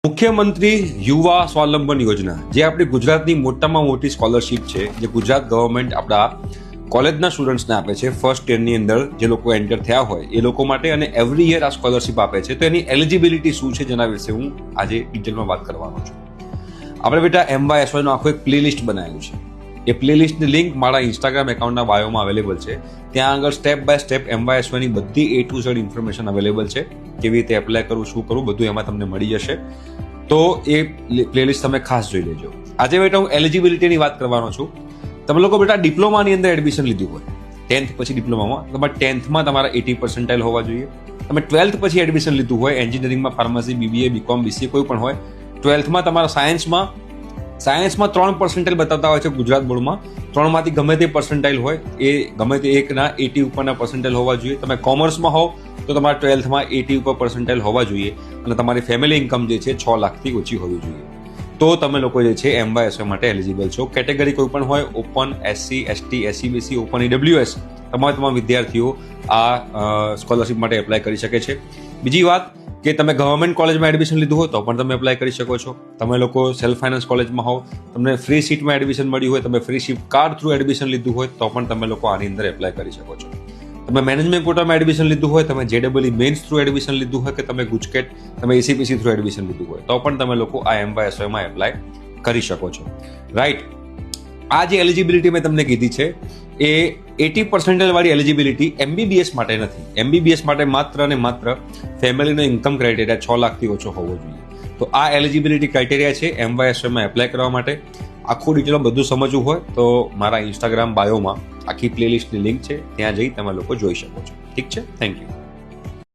મુખ્યમંત્રી યુવા સ્વાવલંબન યોજના જે આપણી ગુજરાતની મોટામાં મોટી સ્કોલરશિપ છે, જે ગુજરાત ગવર્મેન્ટ આપણા કોલેજના સ્ટુડન્ટ્સને આપે છે ફર્સ્ટ યરની અંદર જે લોકો એન્ટર થયા હોય એ લોકો માટે, અને એવરી યર આ સ્કોલરશિપ આપે છે. તો એની એલિજિબિલિટી શું છે જેના વિશે હું આજે ડિટેલમાં વાત કરવાનો છું. આપણે બેટા MYSYનો આખો એક પ્લેલિસ્ટ બનાવ્યું છે. એ પ્લેલિસ્ટની લિંક મારા ઇન્સ્ટાગ્રામ એકાઉન્ટના બાયોમાં અવેલેબલ છે. ત્યાં આગળ સ્ટેપ બાય સ્ટેપ MYSYની બધી A to Z information available છે. કેવી રીતે એપ્લાય કરવું, શું કરવું, બધું એમાં તમને મળી જશે. તો એ પ્લેલિસ્ટ તમે ખાસ જોઈ લેજો. આજે બેટા હું એલિજિબિલિટીની વાત કરવાનો છું. તમે લોકો બેટા ડિપ્લોમાની અંદર એડમિશન લીધું હોય, 10th પછી ડિપ્લોમામાં, તમારે 10thમાં તમારા 80% હોવા જોઈએ. તમે 12th પછી એડમિશન લીધું હોય એન્જિનિયરિંગમાં, ફાર્મસી, BBA, BCom, BCA કોઈ પણ હોય, 12thમાં તમારા સાયન્સમાં 3% બતાવતા હોય છે ગુજરાત બોર્ડમાં. 3માંથી ગમે તે પર્સન્ટાઇલ હોય, એ ગમે તે એકના 80 ઉપરના પર્સન્ટાઇલ હોવા જોઈએ. તમે કોમર્સમાં હોવ તો તમારા 12thમાં 80 ઉપર પર્સન્ટાઇલ હોવા જોઈએ, અને તમારી ફેમિલી ઇન્કમ જે છે 6 લાખથી ઓછી હોવી જોઈએ. તો તમે લોકો જે છે MYSY માટે એલિજિબલ છો. કેટેગરી કોઈ પણ હોય, open, SC, ST, SC, BC, open EWS, તમામ વિદ્યાર્થીઓ આ સ્કોલરશિપ માટે એપ્લાય કરી શકે છે. બીજી વાત કે તમે ગવર્મેન્ટ કોલેજમાં એડમિશન લીધું હોય તો પણ તમે એપ્લાય કરી શકો છો. તમે લોકો સેલ્ફ ફાઇનાન્સ કોલેજમાં હોવ, તમને ફ્રી સીટમાં એડમિશન મળ્યું હોય, તમે free seat card through admission લીધું હોય તો પણ તમે લોકો આની અંદર એપ્લાય કરી શકો છો. તમે મેનેજમેન્ટ કોટામાં એડમિશન લીધું હોય, તમે JEE મેન્સ થ્રુ એડમિશન લીધું હોય, કે તમે ગુજકેટ, તમે ACPC થ્રુ એડમિશન લીધું હોય તો પણ તમે લોકો આ MYSYમાં એપ્લાય કરી શકો છો. રાઈટ. આ જે એલિજિબિલિટી મેં તમને કીધી છે એ 80% વાળી એલિજિબિલિટી MBBS માટે નથી. MBBS માટે માત્ર અને માત્ર ફેમિલીનો ઇન્કમ ક્રાઇટેરિયા 6 લાખથી ઓછો હોવો જોઈએ. તો આ એલિજિબિલિટી ક્રાઇટેરિયા છે MYSYમાં એપ્લાય કરવા માટે. આખું ડિટેલમાં બધું સમજવું હોય તો મારા ઇન્સ્ટાગ્રામ બાયોમાં આખી પ્લેલિસ્ટની લિંક છે, ત્યાં જઈ તમે લોકો જોઈ શકો છો. ઠીક છે? Thank you.